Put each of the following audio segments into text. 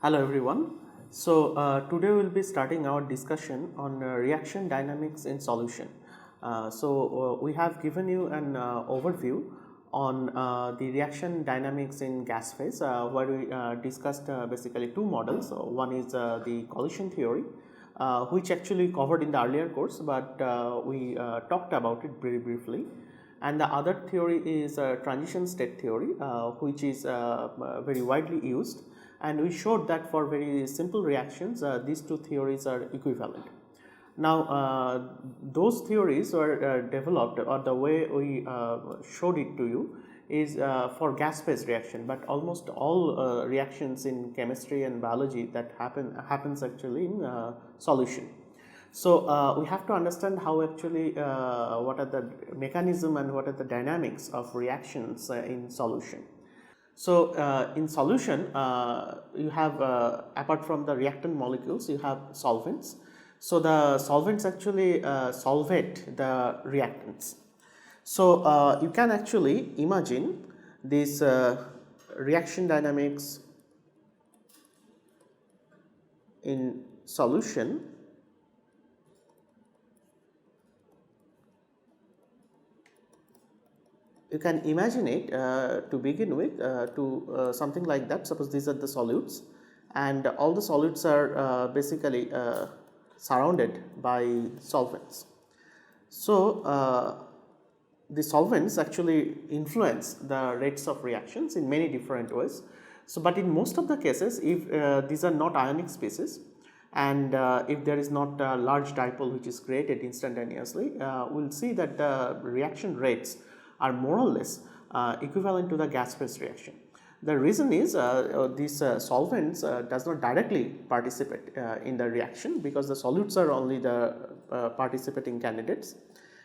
Hello everyone. Today we'll be starting our discussion on reaction dynamics in solution. We have given you an overview on the reaction dynamics in gas phase where we discussed basically two models. One is the collision theory which actually covered in the earlier course, but we talked about it very briefly. And the other theory is transition state theory which is very widely used, and we showed that for very simple reactions these two theories are equivalent. Now those theories were developed, or the way we showed it to you is for gas phase reaction, but almost all reactions in chemistry and biology that happens actually in solution. We have to understand how actually what are the mechanism and what are the dynamics of reactions in solution. In solution, you have apart from the reactant molecules, you have solvents. So the solvents actually solvate the reactants. You can actually imagine this reaction dynamics in solution. You can imagine it to begin with to something like that. Suppose these are the solutes, and all the solutes are basically surrounded by solvents. The solvents actually influence the rates of reactions in many different ways. But in most of the cases, if these are not ionic species, and if there is not a large dipole which is created instantaneously, we will see that the reaction rates are more or less equivalent to the gas phase reaction. The reason is these solvents does not directly participate in the reaction, because the solutes are only the participating candidates.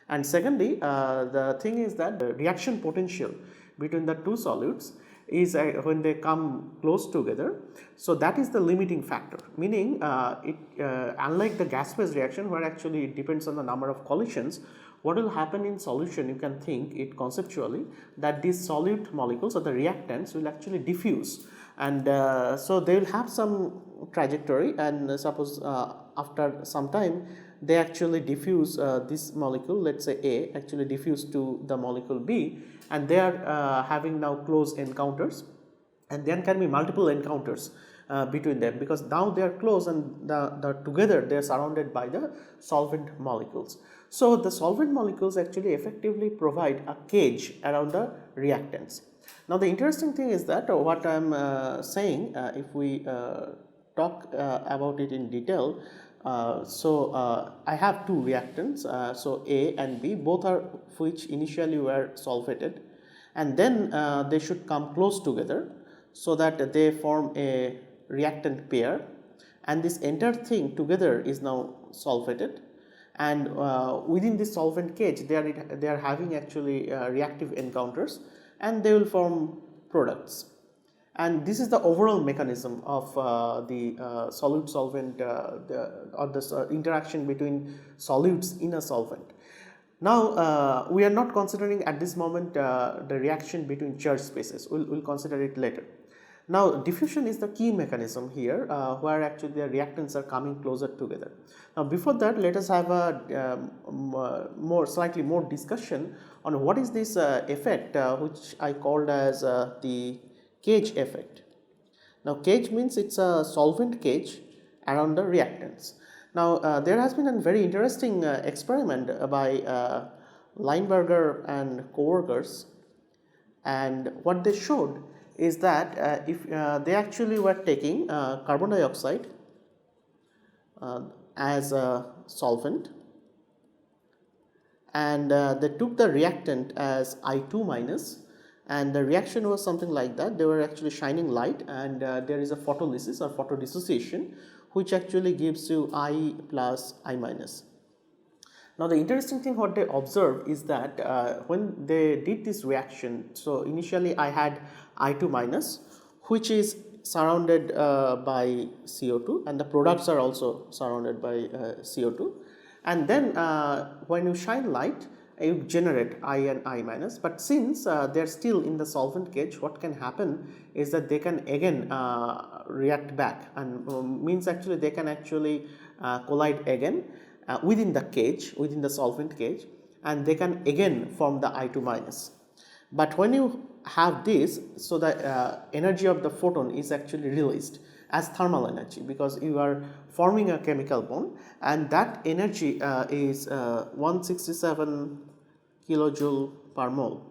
And secondly, the thing is that the reaction potential between the two solutes is when they come close together. So that is the limiting factor, meaning unlike the gas phase reaction where actually it depends on the number of collisions, what will happen in solution, you can think it conceptually that these solute molecules or the reactants will actually diffuse, and so they will have some trajectory, and suppose after some time they actually diffuse this molecule, let's say A actually diffuse to the molecule B, and they are having now close encounters, and then can be multiple encounters between them, because now they are close and together they are surrounded by the solvent molecules. So the solvent molecules actually effectively provide a cage around the reactants. Now the interesting thing is that what I am saying, if we talk about it in detail, I have two reactants, so A and B, both are which initially were solvated, and then they should come close together so that they form a reactant pair, and this entire thing together is now solvated, and within this solvent cage they are having actually reactive encounters, and they will form products. And this is the overall mechanism of the solute solvent or the interaction between solutes in a solvent. Now we are not considering at this moment the reaction between charge spaces. We'll consider it later. Now diffusion is the key mechanism here where actually the reactants are coming closer together. Now before that, let us have a slightly more discussion on what is this effect which I called as the cage effect. Now cage means it's a solvent cage around the reactants. Now there has been a very interesting experiment by Lineberger and co-workers, and what they showed is that if they actually were taking carbon dioxide as a solvent, and they took the reactant as I2 minus, and the reaction was something like that. They were actually shining light, and there is a photolysis or photodissociation which actually gives you I plus I minus. Now the interesting thing what they observed is that when they did this reaction, so initially I had I2 minus which is surrounded by CO2, and the products are also surrounded by CO2, and then when you shine light you generate I and I minus, but since they are still in the solvent cage, what can happen is that they can again react back, and means actually they can actually collide again within the cage, within the solvent cage, and they can again form the I2 minus. But when you have this, so the energy of the photon is actually released as thermal energy, because you are forming a chemical bond, and that energy is 167 kilojoule per mole.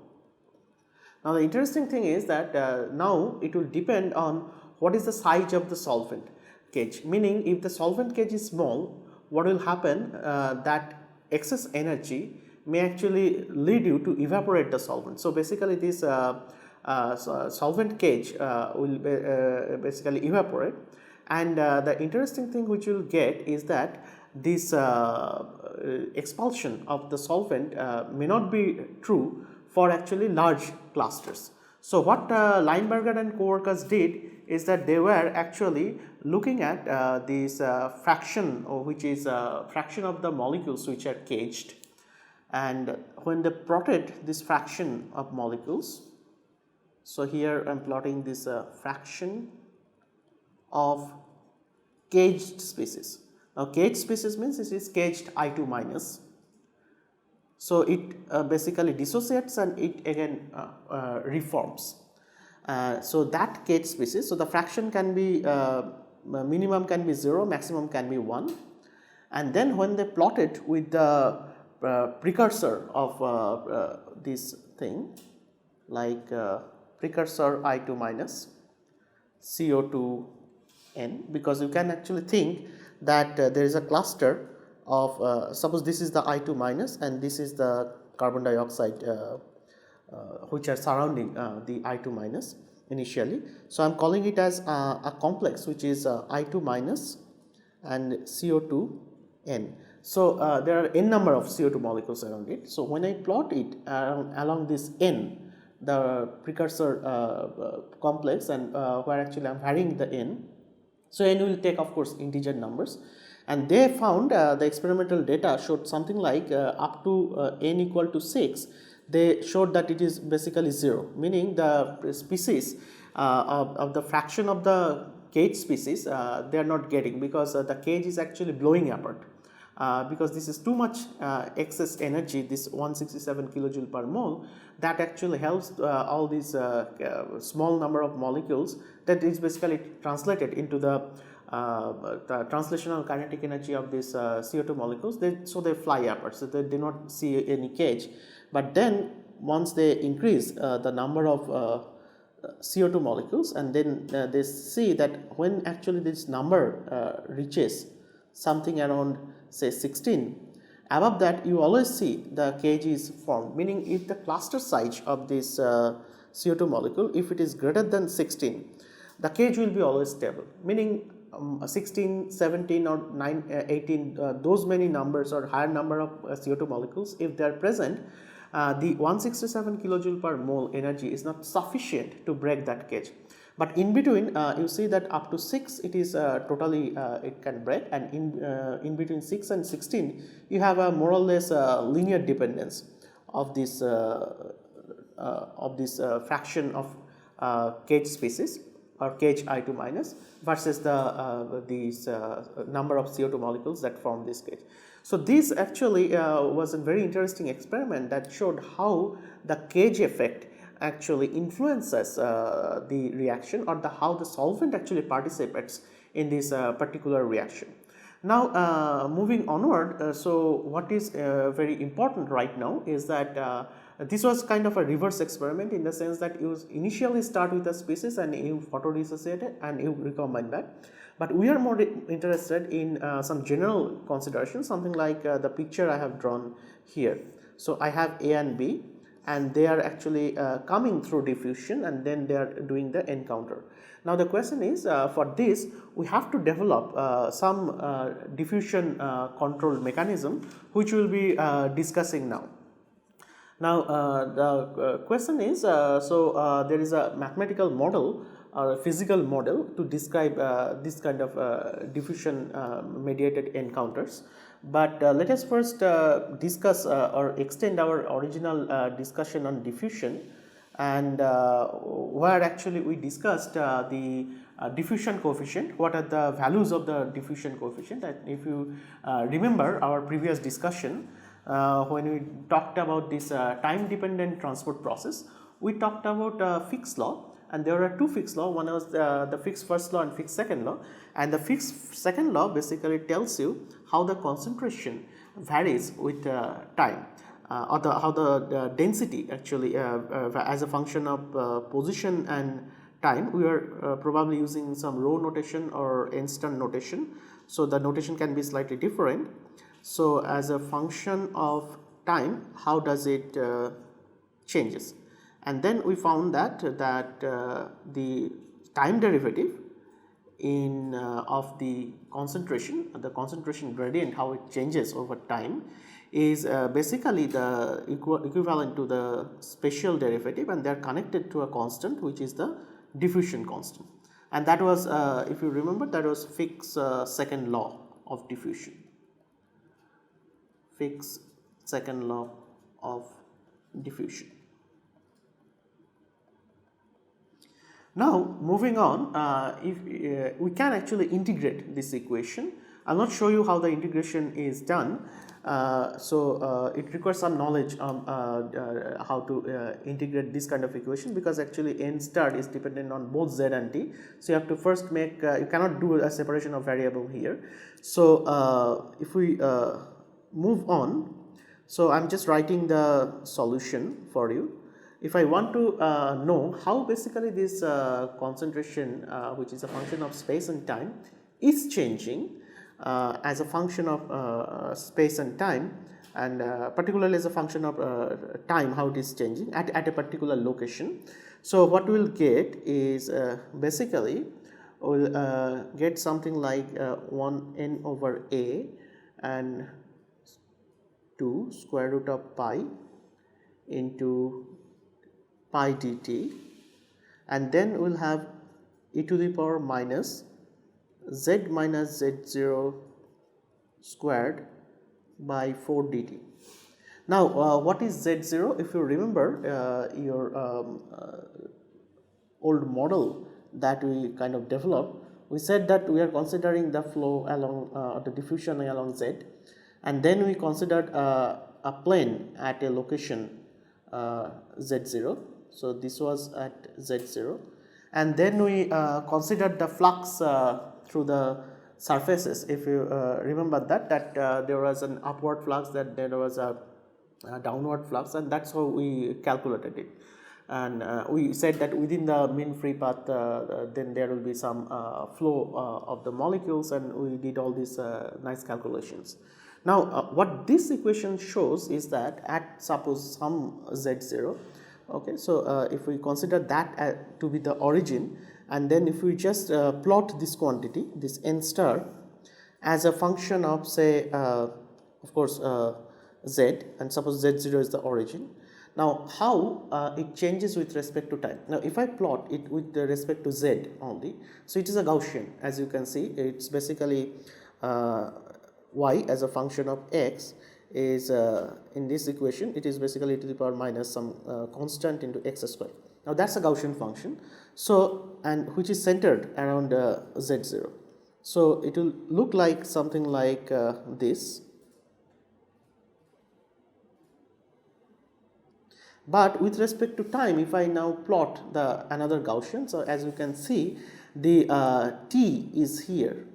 Now the interesting thing is that now it will depend on what is the size of the solvent cage, meaning if the solvent cage is small, what will happen, that excess energy may actually lead you to evaporate the solvent. So basically this solvent cage will basically evaporate, and the interesting thing which you will get is that this expulsion of the solvent may not be true for actually large clusters. So what Lineberger and co-workers did is that they were actually looking at this fraction, which is fraction of the molecules which are caged, and when they plotted this fraction of molecules, so here I am plotting this fraction of caged species. Now caged species means it is caged I2 minus. So it basically dissociates and it again reforms. So that caged species, so the fraction can be minimum can be 0, maximum can be 1, and then when they plot it with the precursor of this thing, like precursor I2 minus CO2N, because you can actually think that there is a cluster of suppose this is the I2 minus and this is the carbon dioxide which are surrounding the I2 minus initially. So I am calling it as a complex which is I2 minus and CO2N. So there are n number of CO2 molecules around it. So when I plot it along this n, the precursor complex, and where actually I am varying the n, so n will take of course integer numbers, and they found the experimental data showed something like up to n equal to 6, they showed that it is basically 0, meaning the species of the fraction of the cage species they are not getting, because the cage is actually blowing apart. Because this is too much excess energy, this 167 kilojoule per mole, that actually helps all these small number of molecules, that is basically translated into the translational kinetic energy of these CO2 molecules. So they fly apart, so they do not see any cage. But then once they increase the number of CO2 molecules, and then they see that when actually this number reaches something around say 16, above that you always see the cage is formed, meaning if the cluster size of this CO2 molecule, if it is greater than 16, the cage will be always stable, meaning 16, 17 or 9, 18, those many numbers or higher number of CO2 molecules, if they are present, the 167 kilojoule per mole energy is not sufficient to break that cage. But in between you see that up to 6 it is totally it can break, and in between 6 and 16 you have a more or less linear dependence of this fraction of cage species or cage I2 minus versus the these number of CO2 molecules that form this cage. So this actually was a very interesting experiment that showed how the cage effect actually influences the reaction, or how the solvent actually participates in this particular reaction. Now moving onward, so what is very important right now is that this was kind of a reverse experiment, in the sense that you initially start with a species and you photo-dissociate it and you recombine that. But we are more interested in some general considerations, something like the picture I have drawn here. So I have A and B, and they are actually coming through diffusion, and then they are doing the encounter. Now the question is, for this we have to develop some diffusion control mechanism, which we will be discussing now. Now the question is, there is a mathematical model or a physical model to describe this kind of diffusion mediated encounters. But let us first discuss or extend our original discussion on diffusion, and where actually we discussed the diffusion coefficient. What are the values of the diffusion coefficient? And if you remember our previous discussion, when we talked about this time dependent transport process, we talked about Fick's law, and there are two Fick's law. One was the Fick's first law and Fick's second law, and the Fick's second law basically tells you how the concentration varies with time, or how the density actually as a function of position and time. We are probably using some row notation or instant notation, so the notation can be slightly different. So as a function of time, how does it changes? And then we found that the time derivative in of the concentration gradient, how it changes over time, is basically the equivalent to the spatial derivative, and they are connected to a constant which is the diffusion constant. And that was, if you remember, that was Fick's second law of diffusion. Fick's second law of diffusion. Now moving on, if we can actually integrate this equation. I will not show you how the integration is done, it requires some knowledge on how to integrate this kind of equation, because actually n star is dependent on both z and t. So you have to first make, you cannot do a separation of variable here. So if we move on, so I am just writing the solution for you. If I want to know how basically this concentration, which is a function of space and time, is changing as a function of space and time, and particularly as a function of time, how it is changing at a particular location. So what we will get is basically we will get something like 1 n over a and 2 square root of pi into pi dt, and then we will have e to the power minus z minus z0 squared by 4 dt. Now what is z0? If you remember your old model that we kind of developed, we said that we are considering the flow along the diffusion along z, and then we considered a plane at a location z0. So this was at z0, and then we considered the flux through the surfaces. If you remember that there was an upward flux, that there was a downward flux, and that's how we calculated it. And we said that within the mean free path then there will be some flow of the molecules, and we did all these nice calculations. Now what this equation shows is that at suppose some z0, okay, so if we consider that to be the origin, and then if we just plot this quantity, this n star, as a function of say of course z, and suppose z0 is the origin. Now how it changes with respect to time. Now if I plot it with respect to z only, so it is a Gaussian. As you can see, it's basically y as a function of x is in this equation, it is basically e to the power minus some constant into x square. Now that's a Gaussian function, so, and which is centered around z0. So it will look like something like this. But with respect to time, if I now plot the another Gaussian, so as you can see, the t is here.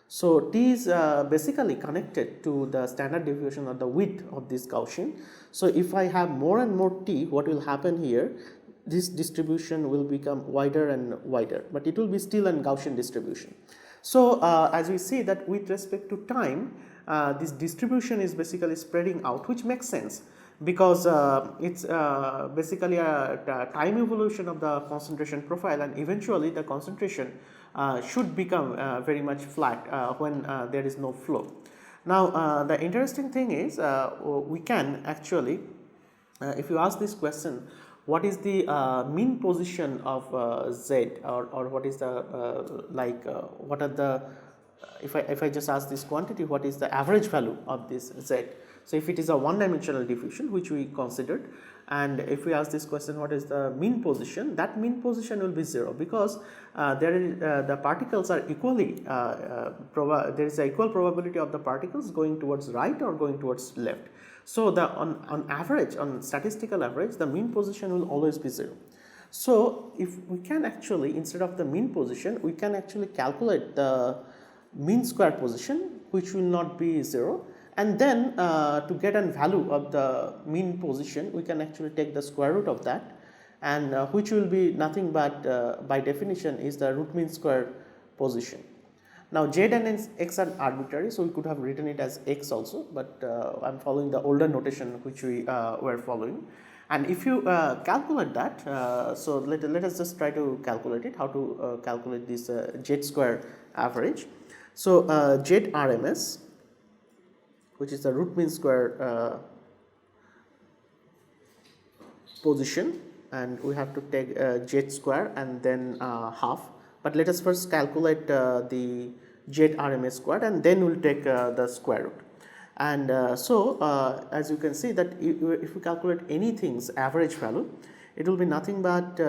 So t is basically connected to the standard deviation or the width of this Gaussian. So if I have more and more t, what will happen here? This distribution will become wider and wider, but it will be still a Gaussian distribution. So as we see that with respect to time, this distribution is basically spreading out, which makes sense, because it's basically a time evolution of the concentration profile, and eventually the concentration should become very much flat when there is no flow. Now the interesting thing is we can actually, if you ask this question, what is the mean position of z, or what is the what are the if I just ask this quantity, what is the average value of this z? So if it is a one-dimensional diffusion, which we considered, and if we ask this question, what is the mean position? That mean position will be 0, because the particles are equally there is an equal probability of the particles going towards right or going towards left. So on average, on statistical average, the mean position will always be 0. So if we can actually, instead of the mean position, we can actually calculate the mean square position, which will not be 0, and then to get a value of the mean position, we can actually take the square root of that, and which will be nothing but by definition is the root mean square position. Now z and x are arbitrary, so we could have written it as x also, but I am following the older notation which we were following. And if you calculate that, so let us just try to calculate it, how to calculate this z square average. So z RMS, which is the root mean square position, and we have to take z square and then half. But let us first calculate the z RMS squared, and then we will take the square root. And as you can see that if we calculate anything's average value, it will be nothing but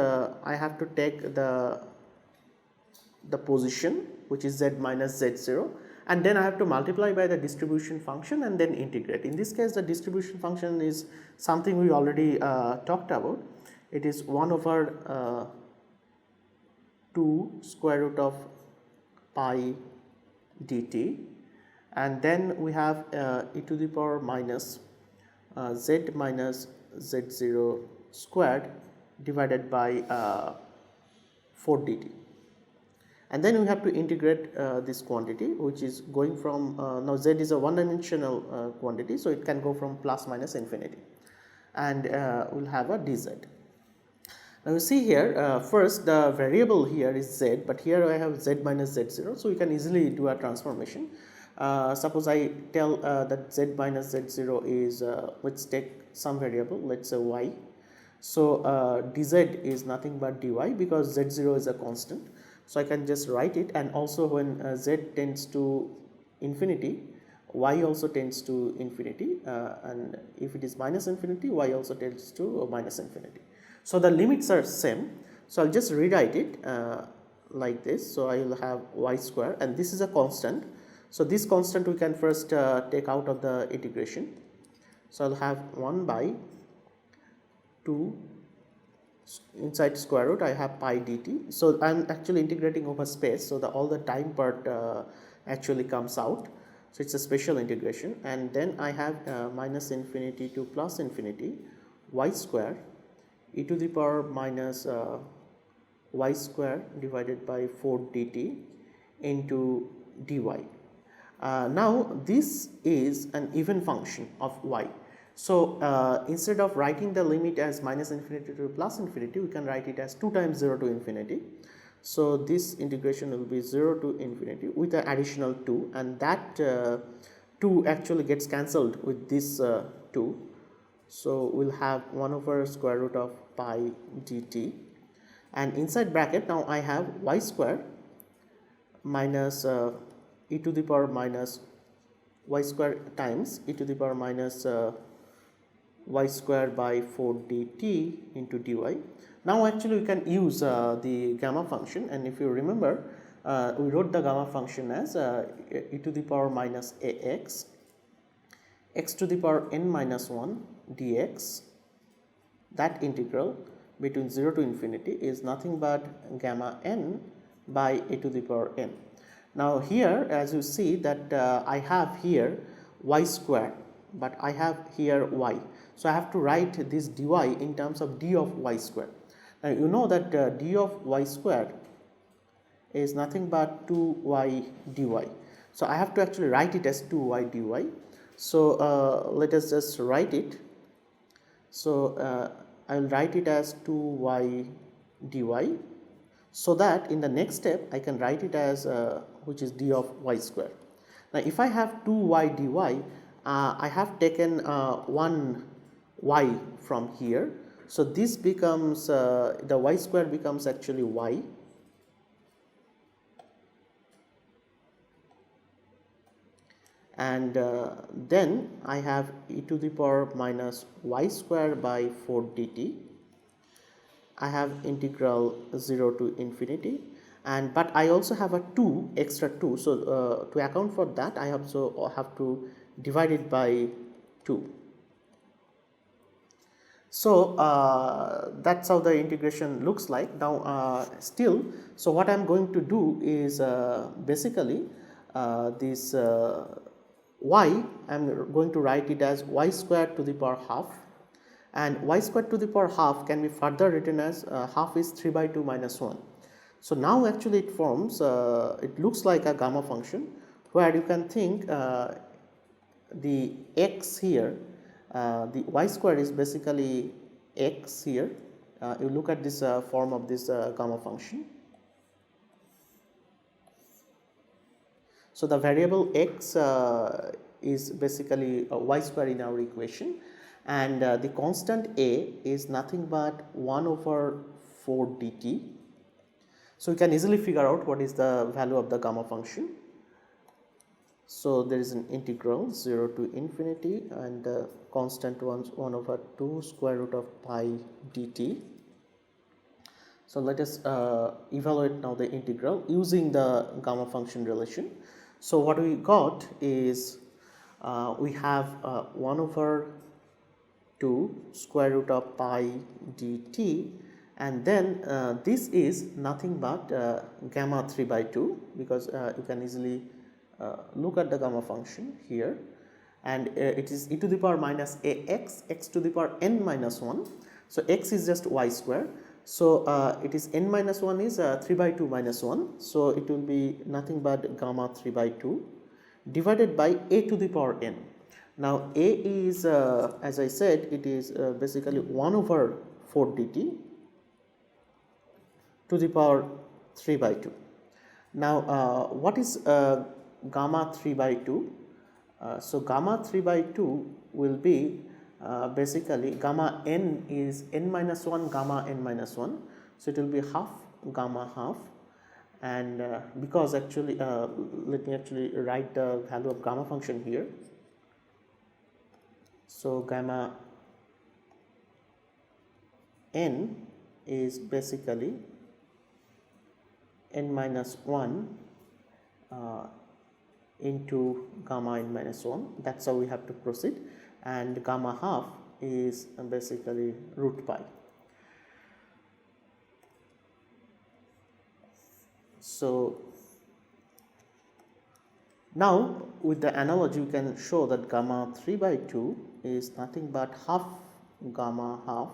I have to take the position, which is z minus z0, and then I have to multiply by the distribution function and then integrate. In this case, the distribution function is something we already talked about. It is 1 over 2 square root of pi dt, and then we have e to the power minus z minus z0 squared divided by 4 dt. And then we have to integrate this quantity, which is going from now z is a one-dimensional quantity, so it can go from plus minus infinity, and we'll have a dz. Now you see here, first the variable here is z, but here I have z minus z0, so we can easily do a transformation. Suppose I tell that z minus z0 is, let's take some variable, let's say y. So dz is nothing but dy, because z0 is a constant. So I can just write it, and also when z tends to infinity, y also tends to infinity, and if it is minus infinity, y also tends to minus infinity. So the limits are same. So I'll just rewrite it like this. So I will have y square, and this is a constant. So this constant we can first take out of the integration. So I'll have 1 by 2 inside square root I have pi dt. So I'm actually integrating over space, so all the time part actually comes out. So it's a special integration, and then I have minus infinity to plus infinity y square e to the power minus y square divided by 4 dt into dy. Now this is an even function of y. So instead of writing the limit as minus infinity to plus infinity, we can write it as 2 times 0 to infinity. So this integration will be 0 to infinity with an additional 2, and that 2 actually gets cancelled with this 2. So we'll have 1 over square root of pi dt, and inside bracket now I have y square minus e to the power minus y square times e to the power minus y square by 4 dt into dy. Now actually we can use the gamma function, and if you remember, we wrote the gamma function as e to the power minus ax x to the power n minus 1 dx. That integral between 0 to infinity is nothing but gamma n by e to the power n. Now here, as you see that I have here y square, but I have here y. So I have to write this dy in terms of d of y square. Now you know that d of y square is nothing but 2y dy. So I have to actually write it as 2y dy. So let us just write it. So I will write it as 2y dy, so that in the next step I can write it as which is d of y square. Now if I have 2y dy, I have taken one y from here, so this becomes the y square becomes actually y, and then I have e to the power minus y square by 4 dt. I have integral 0 to infinity, and but I also have a 2 extra 2, so to account for that I also have to divide it by 2. So that's how the integration looks like. Now still, so what I am going to do is basically this y, I am going to write it as y squared to the power half, and y squared to the power half can be further written as half is 3 by 2 minus 1. So now actually it forms, it looks like a gamma function, where you can think the x here, the y square is basically x here. You look at this form of this gamma function. So the variable x is basically y square in our equation, and the constant a is nothing but 1 over 4 dt. So we can easily figure out what is the value of the gamma function. So there is an integral 0 to infinity, and the constant 1 over 2 square root of pi dt. So let us evaluate now the integral using the gamma function relation. So what we got is we have 1 over 2 square root of pi dt, and then this is nothing but gamma 3 by 2, because you can easily look at the gamma function here, and it is e to the power minus ax, x to the power n minus 1. So x is just y square, so it is n minus 1 is 3 by 2 minus 1, so it will be nothing but gamma 3 by 2 divided by a to the power n. Now a is as I said, it is basically 1 over 4 dt to the power 3 by 2. Now what is gamma 3 by 2? So gamma 3 by 2 will be basically gamma n is n minus 1 gamma n minus 1, so it will be half gamma half, and because actually let me actually write the value of gamma function here. So gamma n is basically n minus 1 into gamma n minus 1. That's how we have to proceed, and gamma half is basically root pi. So now with the analogy we can show that gamma 3 by 2 is nothing but half gamma half,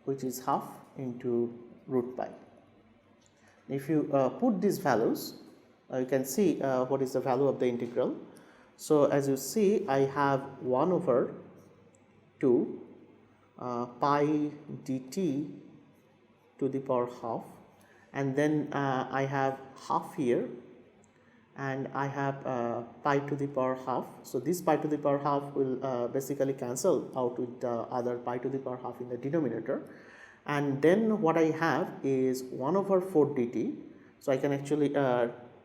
which is half into root pi. If you put these values, you can see what is the value of the integral. So as you see, I have 1 over 2 pi dt to the power half, and then I have half here, and I have pi to the power half. So this pi to the power half will basically cancel out with the other pi to the power half in the denominator, and then what I have is 1 over 4 dt. So I can actually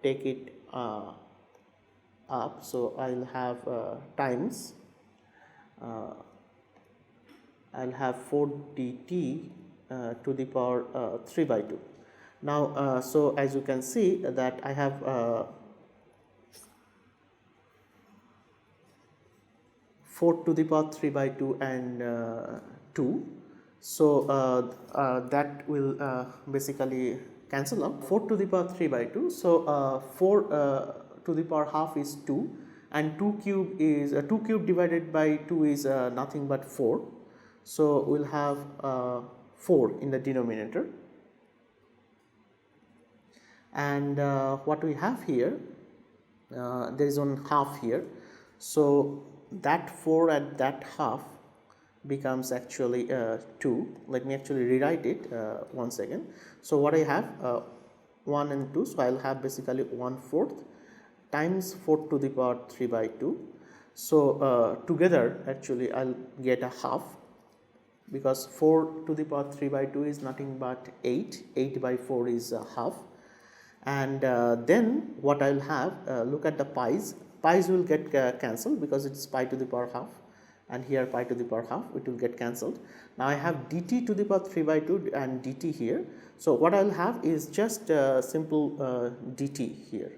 take it up, so I'll have times I'll have 4 dt to the power 3 by 2. Now so as you can see that I have 4 to the power 3 by 2 and 2. So that will basically cancel out. 4 to the power 3 by 2. So 4 to the power half is 2, and 2 cube is 2 cube divided by 2 is nothing but 4. So we'll have 4 in the denominator, and what we have here, there is one half here, so that 4 at that half becomes actually 2. Let me actually rewrite it once again. So what I have 1 and 2, so I'll have basically 1/4 times 4 to the power 3 by 2. So together actually I'll get a half, because 4 to the power 3 by 2 is nothing but 8. 8 by 4 is half, and then what I will have, look at the pi's will get cancelled because it is pi to the power half, and here pi to the power half, it will get cancelled. Now I have dt to the power 3 by 2 and dt here. So what I will have is just simple dt here.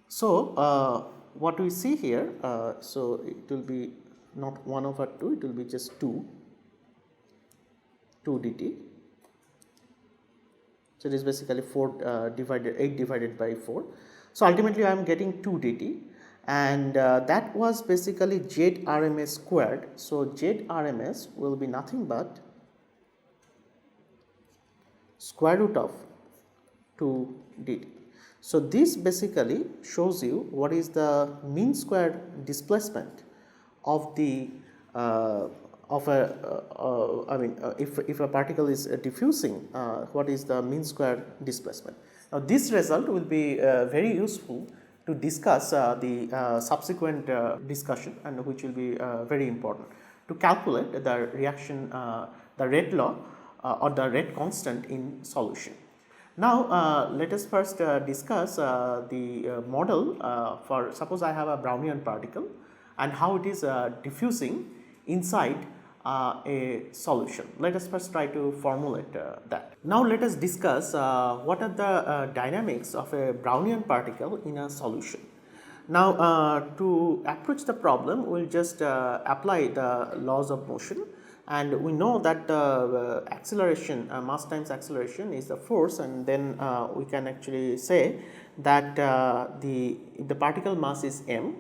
So what we see here, so it will be not 1 over 2, it will be just 2 dt. So it is basically 8 divided by 4. So ultimately I am getting 2 dt, and that was basically z RMS squared. So z RMS will be nothing but square root of 2 dt. So this basically shows you what is the mean square displacement of the if a particle is diffusing, what is the mean square displacement. Now this result will be very useful to discuss the subsequent discussion, and which will be very important to calculate the reaction, the rate law or the rate constant in solution. Now let us first discuss the model for, suppose I have a Brownian particle and how it is diffusing inside a solution. Let us first try to formulate that. Now let us discuss what are the dynamics of a Brownian particle in a solution. Now to approach the problem, we will just apply the laws of motion, and we know that the acceleration, mass times acceleration is the force, and then we can actually say that if the particle mass is m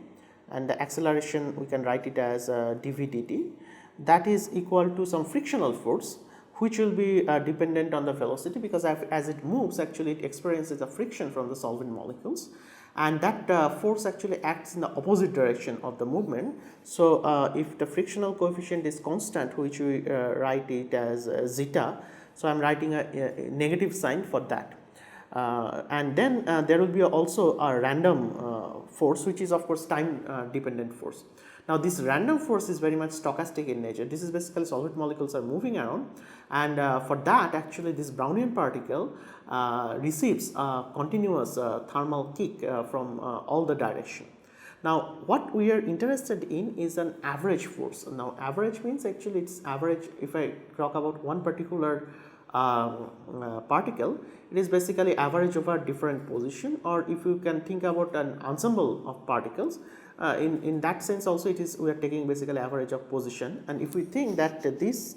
and the acceleration we can write it as dv dt, that is equal to some frictional force which will be dependent on the velocity, because as it moves actually it experiences a friction from the solvent molecules, and that force actually acts in the opposite direction of the movement. So if the frictional coefficient is constant, which we write it as zeta, so I am writing a negative sign for that. And then there will be also a random force, which is of course time dependent force. Now this random force is very much stochastic in nature. This is basically solvent molecules are moving around, and for that actually this Brownian particle receives a continuous thermal kick from all the direction. Now what we are interested in is an average force. Now average means actually it's average, if I talk about one particular particle, it is basically average over different position, or if you can think about an ensemble of particles, in that sense also it is, we are taking basically average of position. And if we think that this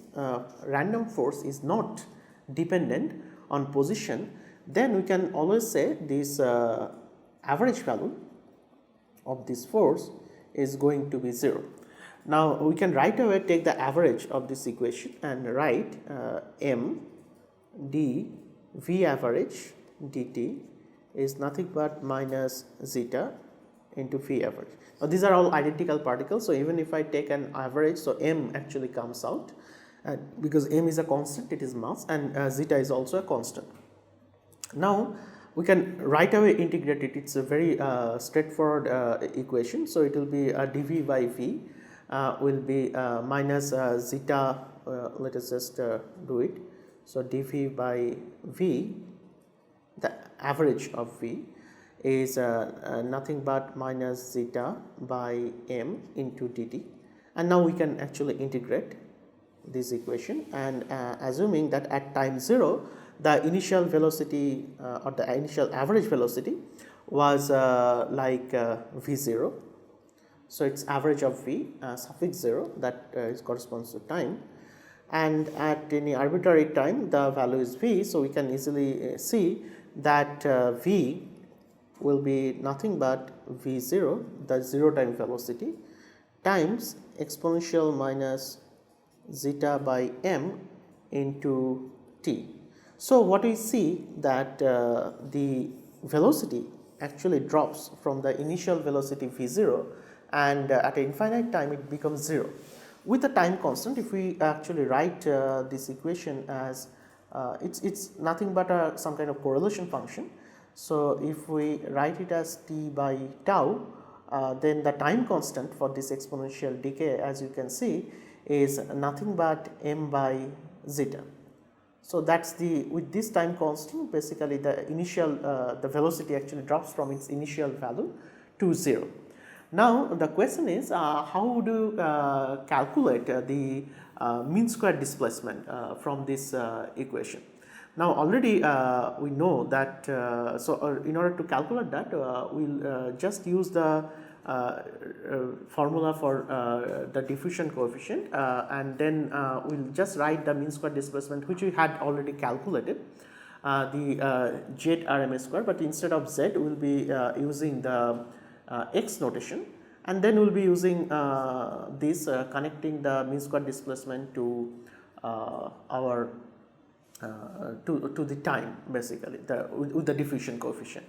random force is not dependent on position, then we can always say this average value of this force is going to be 0. Now we can right away take the average of this equation and write m d v average dt is nothing but minus zeta into v average. Now these are all identical particles, so even if I take an average, so m actually comes out, because m is a constant, it is mass, and zeta is also a constant. Now we can right away integrate it. It's a very straightforward equation. So it will be dv by v will be minus zeta, let us just do it. So dv by v, the average of v, is nothing but minus zeta by m into dt, and now we can actually integrate this equation, and assuming that at time 0 the initial velocity or the initial average velocity was like v0, so it's average of v suffix 0, that corresponds to time, and at any arbitrary time the value is v, so we can easily see that v will be nothing but v0, the 0 time velocity, times exponential minus zeta by m into t. So what we see that the velocity actually drops from the initial velocity v0, and at infinite time it becomes 0 with a time constant. If we actually write this equation as it's nothing but some kind of correlation function. So if we write it as t by tau, then the time constant for this exponential decay, as you can see, is nothing but m by zeta. So that's the, with this time constant, basically the initial the velocity actually drops from its initial value to 0. Now the question is, how do you calculate the mean square displacement from this equation? Now already we know that, in order to calculate that, we'll just use the formula for the diffusion coefficient, and then we'll just write the mean square displacement, which we had already calculated, the z RMS square, but instead of z we'll be using the x notation, and then we'll be using this connecting the mean square displacement to our to the time, basically with the diffusion coefficient.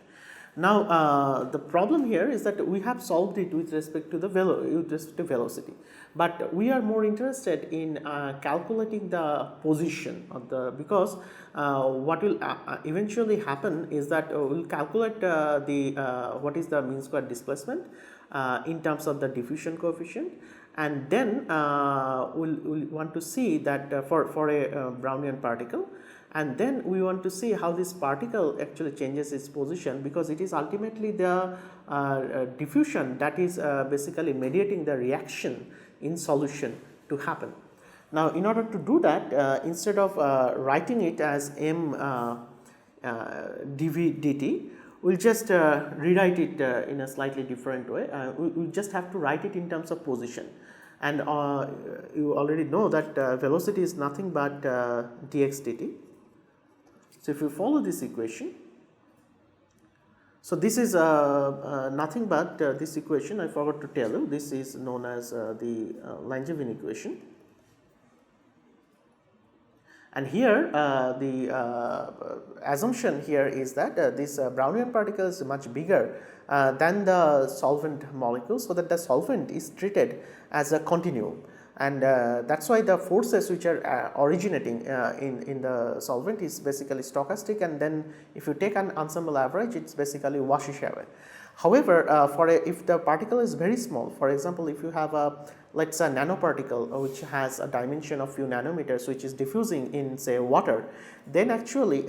Now the problem here is that we have solved it with respect to the velocity, but we are more interested in calculating the position of the, because what will eventually happen is that we will calculate what is the mean square displacement in terms of the diffusion coefficient, and then we'll want to see that for a Brownian particle, and then we want to see how this particle actually changes its position, because it is ultimately the diffusion that is basically mediating the reaction in solution to happen. Now in order to do that, instead of writing it as m dv dt, we'll just rewrite it in a slightly different way. We just have to write it in terms of position, and you already know that velocity is nothing but dx dt. So if you follow this equation, so this is nothing but this equation, I forgot to tell you, this is known as the Langevin equation. And here the assumption here is that this Brownian particle is much bigger than the solvent molecule, so that the solvent is treated as a continuum, and that's why the forces which are originating in the solvent is basically stochastic, and then if you take an ensemble average, it's basically washes away. However, if the particle is very small, for example, if you have a, let's say, nanoparticle which has a dimension of few nanometers, which is diffusing in, say, water, then actually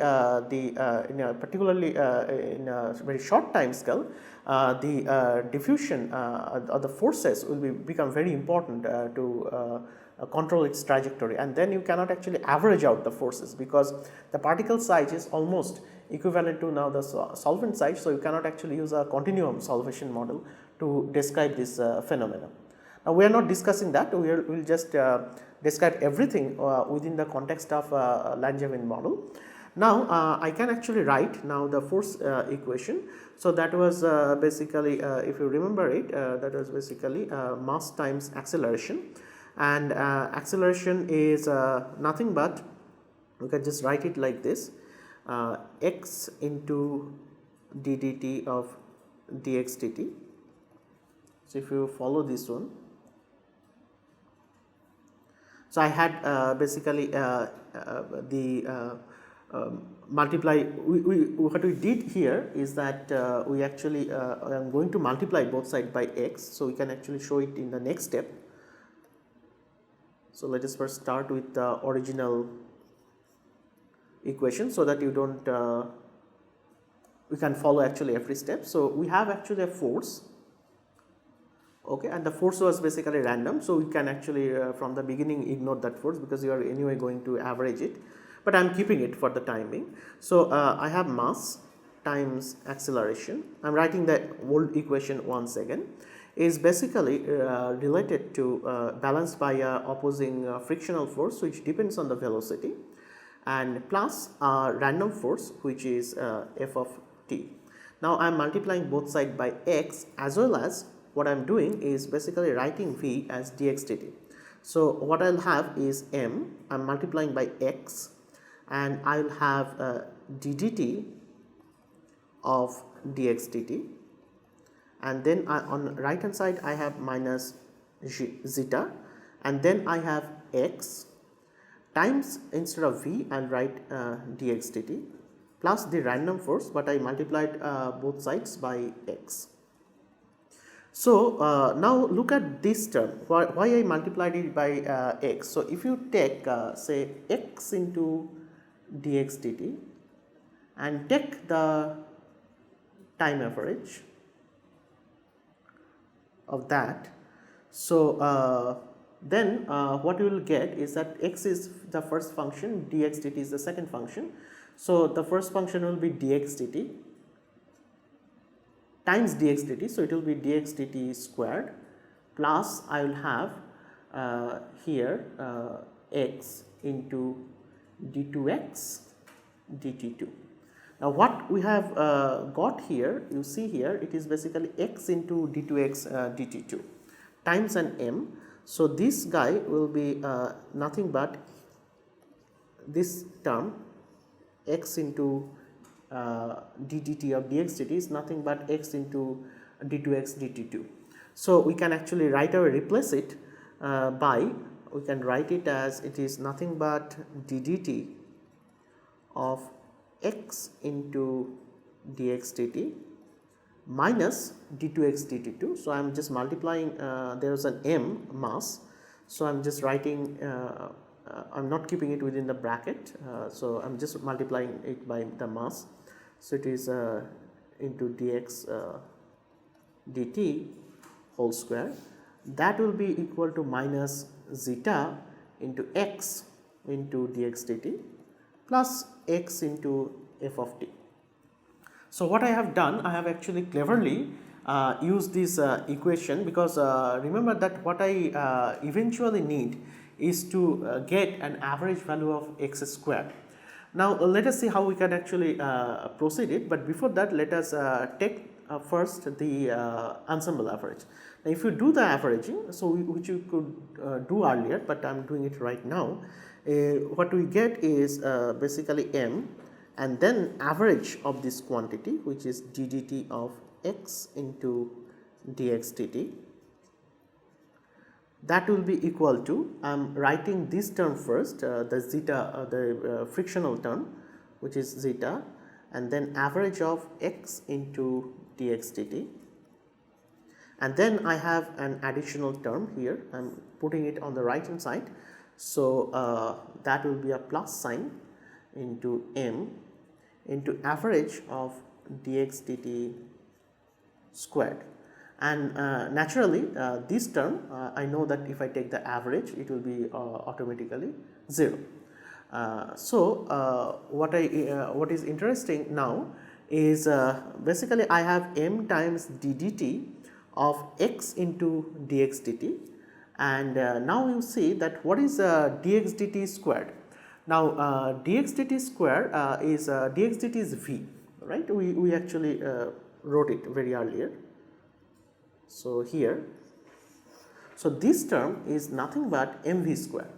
particularly in a very short time scale, the diffusion or the forces will become very important to control its trajectory, and then you cannot actually average out the forces, because the particle size is almost equivalent to now the solvent size, so you cannot actually use a continuum solvation model to describe this phenomenon. Now we are not discussing that, we will just describe everything within the context of Langevin model. Now I can actually write now the force equation. So that was basically, if you remember it, that was basically mass times acceleration, and acceleration is nothing but, you can just write it like this, x into d dt of dx dt. So if you follow this one, so I had basically multiply, what we did here is that we actually am going to multiply both sides by x, so we can actually show it in the next step. So let us first start with the original equation, so that you don't we can follow actually every step. So we have actually a force, okay, and the force was basically random, so we can actually from the beginning ignore that force, because you are anyway going to average it, but I am keeping it for the time being. So I have mass times acceleration, I am writing the old equation once again, is basically related to balanced by a opposing frictional force which depends on the velocity, and plus random force which is f of t. Now I am multiplying both sides by x, as well as what I am doing is basically writing v as dx dt. So what I will have is m, I am multiplying by x, and I will have d dt of dx dt, and then on the right hand side I have minus zeta, and then I have x times, instead of v I will write dx dt, plus the random force, but I multiplied both sides by x. So now look at this term, why I multiplied it by x. So if you take say x into dx dt and take the time average of that, so then what you will get is that x is the first function, dx dt is the second function. So the first function will be dx dt times dx dt, so it will be dx dt squared plus I will have here x into d2x dt2. Now what we have got here, you see here, it is basically x into d2x dt2 times an m. So this guy will be nothing but this term x into ddt of dx dt is nothing but x into d2x dt2. So we can actually right away replace it we can write it as it is nothing but ddt of x into dx dt minus d2x dt2. So I am just multiplying, there is an m mass, so I am just writing, I am not keeping it within the bracket, so I am just multiplying it by the mass. So it is into dx dt whole square, that will be equal to minus zeta into x into dx dt plus x into f of t. So what I have done, I have actually cleverly used this equation, because remember that what I eventually need is to get an average value of x square. Now let us see how we can actually proceed it, but before that let us take first the ensemble average. Now if you do the averaging, so which you could do earlier, but I am doing it right now, what we get is basically m and then average of this quantity, which is ddt of x into dx dt. That will be equal to, I am writing this term first, the zeta, the frictional term, which is zeta, and then average of x into dx dt. And then I have an additional term here, I am putting it on the right hand side. So that will be a plus sign into m into average of dx dt squared. And naturally this term, I know that if I take the average, it will be automatically 0. So what is interesting now is basically I have m times ddt of x into dx dt, and now you see that what is dx dt squared. Now dx dt square is dx dt is v, right? We actually wrote it very earlier. So here, so this term is nothing but mv square.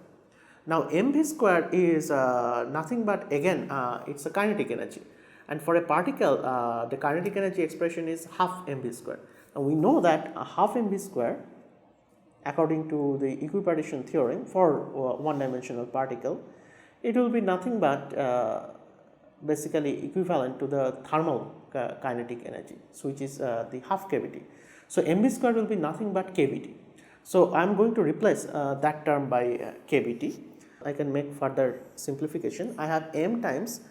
Now mv square is nothing but, again it's a kinetic energy, and for a particle the kinetic energy expression is half mv square. Now we know that half mv square, according to the equipartition theorem for one dimensional particle, it will be nothing but basically equivalent to the thermal kinetic energy, so which is the half kVt. So mv square will be nothing but kVt. So I am going to replace that term by kVt. I can make further simplification. I have m times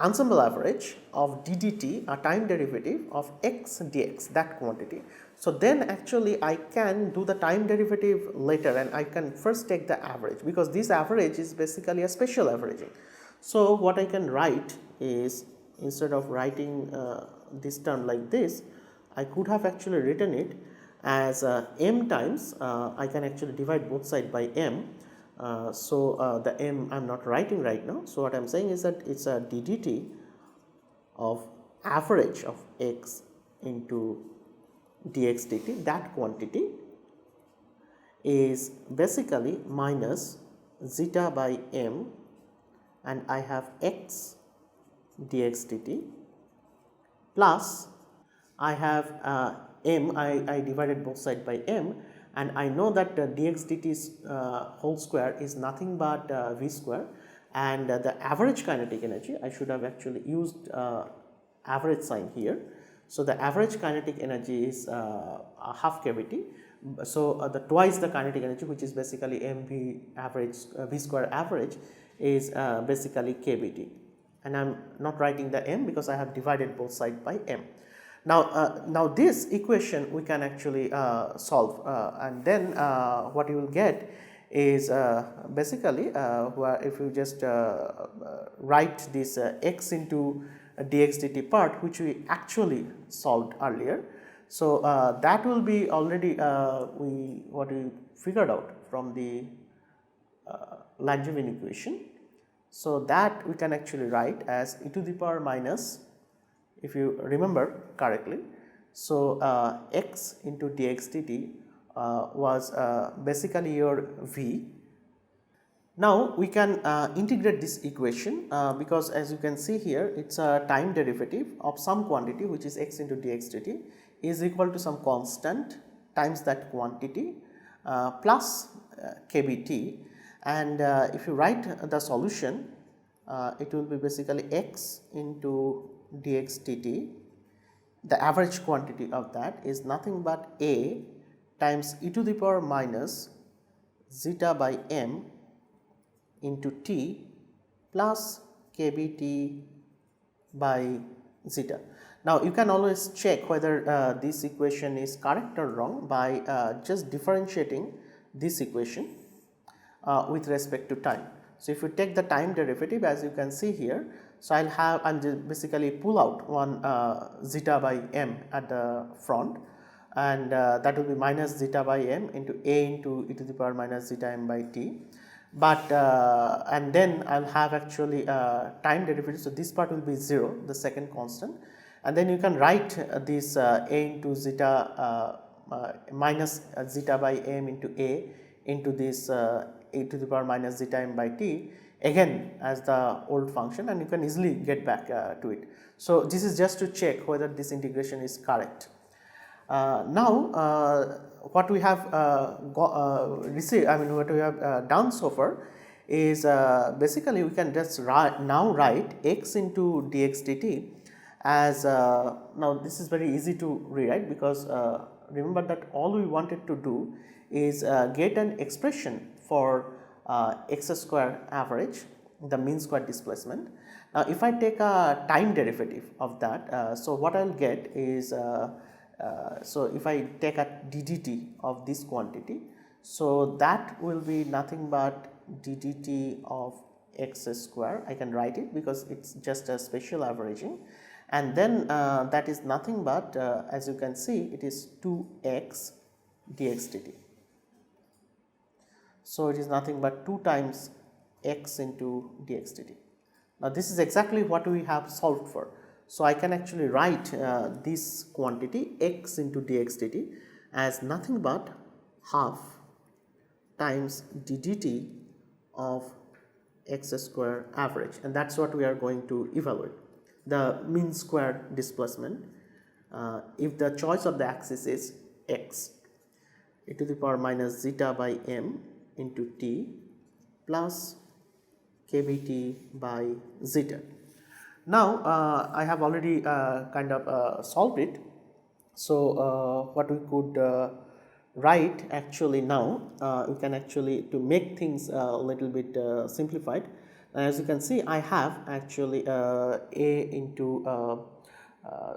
ensemble average of ddt, a time derivative of x dx, that quantity. So then actually I can do the time derivative later, and I can first take the average, because this average is basically a special averaging. So what I can write is, instead of writing this term like this, I could have actually written it as m times, I can actually divide both sides by m. So the m I am not writing right now. So what I am saying is that it's a ddt of average of x into dx dt, that quantity is basically minus zeta by m, and I have x dx dt plus I have m, I divided both sides by m, and I know that dx dt whole square is nothing but v square, and the average kinetic energy, I should have actually used average sign here. So the average kinetic energy is a half kVt. So the twice the kinetic energy, which is basically mv average, v square average, is basically kVt. And I am not writing the m because I have divided both sides by m. Now this equation we can actually solve, and then what you will get is basically where if you just write this x into dx dt part, which we actually solved earlier. So that will be already what we figured out from the Langevin equation. So that we can actually write as e to the power minus, if you remember correctly. So x into dx dt was basically your v. Now we can integrate this equation because as you can see here, it's a time derivative of some quantity which is x into dx dt is equal to some constant times that quantity plus kBt, and if you write the solution, it will be basically x into dx dt. The average quantity of that is nothing but a times e to the power minus zeta by m into t plus kBt by zeta. Now you can always check whether this equation is correct or wrong by just differentiating this equation with respect to time. So if you take the time derivative, as you can see here, so I'll just basically pull out one zeta by m at the front, and that will be minus zeta by m into a into e to the power minus zeta m by t. But and then I'll have actually time derivative. So this part will be 0, the second constant, and then you can write this a into zeta minus zeta by m into a into this e to the power minus zeta m by t again as the old function, and you can easily get back to it. So this is just to check whether this integration is correct. Now what we have received, I mean what we have done so far is basically we can just now write x into dx dt as now this is very easy to rewrite because remember that all we wanted to do is get an expression for x square average, the mean square displacement. Now if I take a time derivative of that, so what I will get is so if I take a ddt of this quantity, so that will be nothing but ddt of x square. I can write it because it's just a spatial averaging, and then that is nothing but as you can see, it is 2x dx dt. So it is nothing but 2 times x into dx dt. Now this is exactly what we have solved for. So I can actually write this quantity x into dx dt as nothing but half times ddt of x square average, and that is what we are going to evaluate, the mean square displacement if the choice of the axis is x, e to the power minus zeta by m into t plus kBt by zeta. Now I have already kind of solved it. So what we could write actually now, we can actually to make things a little bit simplified. As you can see, I have actually a into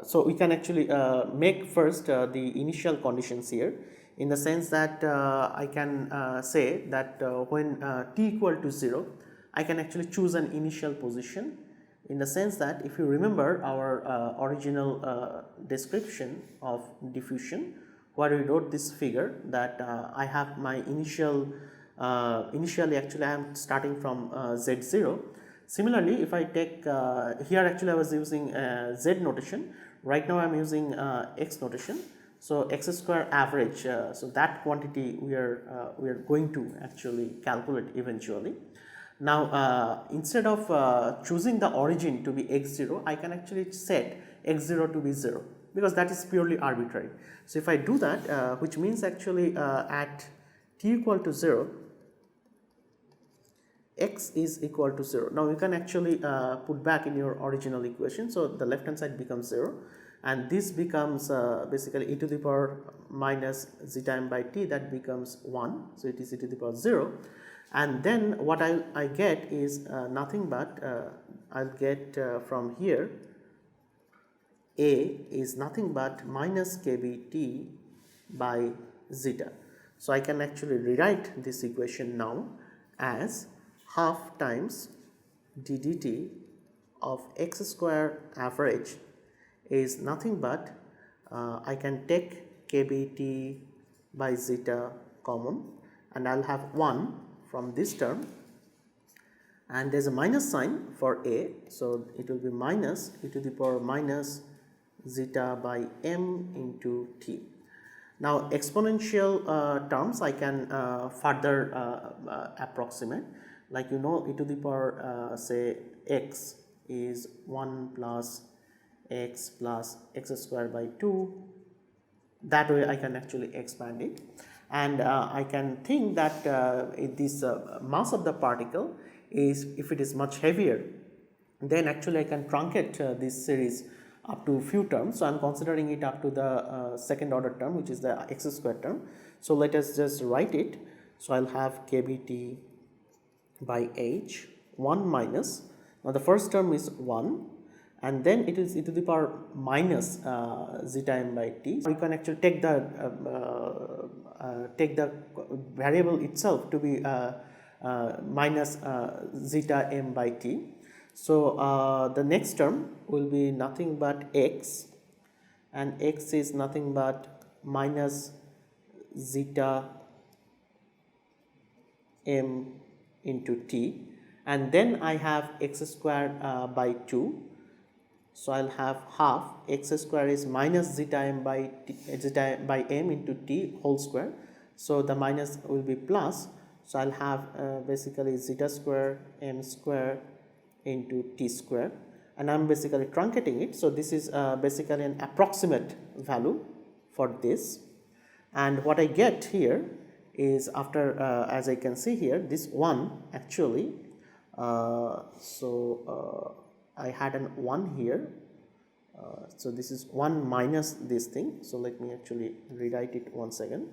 so we can actually make first the initial conditions here, in the sense that I can say that when t equal to 0, I can actually choose an initial position, in the sense that if you remember our original description of diffusion, where we wrote this figure that I have my initially actually I am starting from z0. Similarly, if I take here actually I was using z notation, right now I am using x notation. So x square average, so that quantity we are going to actually calculate eventually. Now instead of choosing the origin to be x0, I can actually set x0 to be 0, because that is purely arbitrary. So if I do that, which means actually at t equal to 0, x is equal to 0. Now you can actually put back in your original equation, so the left hand side becomes 0, and this becomes basically e to the power minus zeta m by t, that becomes 1, so it is e to the power 0, and then what I get is nothing but I'll get from here a is nothing but minus kbt by zeta. So I can actually rewrite this equation now as half times d dt of x square average is nothing but I can take kbt by zeta common, and I'll have 1 from this term, and there's a minus sign for a, so it will be minus e to the power minus zeta by m into t. Now exponential terms I can further approximate, like e to the power say x is 1 plus x square by 2. That way I can actually expand it, and I can think that this mass of the particle is, if it is much heavier, then actually I can truncate this series up to few terms. So I am considering it up to the second order term, which is the x square term. So let us just write it. So I will have kbt by h 1 minus, now the first term is 1, and then it is e to the power minus zeta m by t. You can actually take the variable itself to be minus zeta m by t. So the next term will be nothing but x, and x is nothing but minus zeta m into t, and then I have x square by 2. So I'll have half x square is minus zeta m by m into t whole square. So the minus will be plus. So I'll have basically zeta square m square into t square, and I'm basically truncating it. So this is basically an approximate value for this, and what I get here is, after as I can see here, this 1 actually, I had an 1 here, so this is 1 minus this thing. So let me actually rewrite it once again.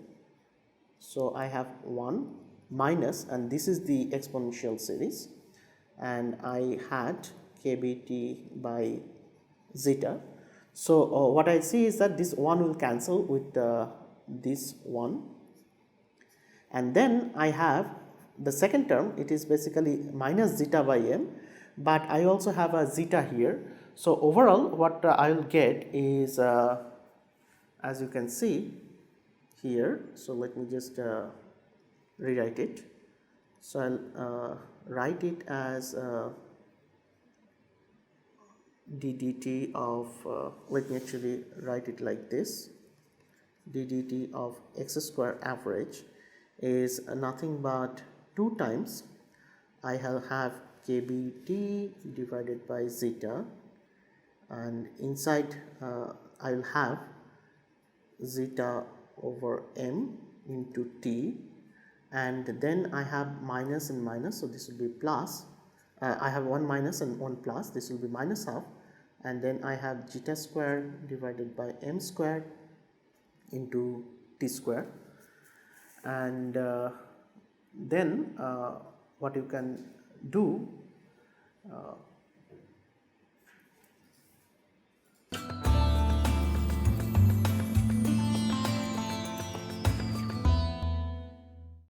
So I have 1 minus, and this is the exponential series, and I had kbt by zeta. So what I see is that this 1 will cancel with this 1, and then I have the second term, it is basically minus zeta by m, but I also have a zeta here. So overall what I will get is as you can see here. So let me just rewrite it. So I'll write it as d dt of let me actually write it like this: d dt of x square average is nothing but 2 times I have kbt divided by zeta, and inside I will have zeta over m into t, and then I have minus and minus, so this will be plus. I have 1 minus and 1 plus, this will be minus half, and then I have zeta square divided by m square into t square, and then what you can do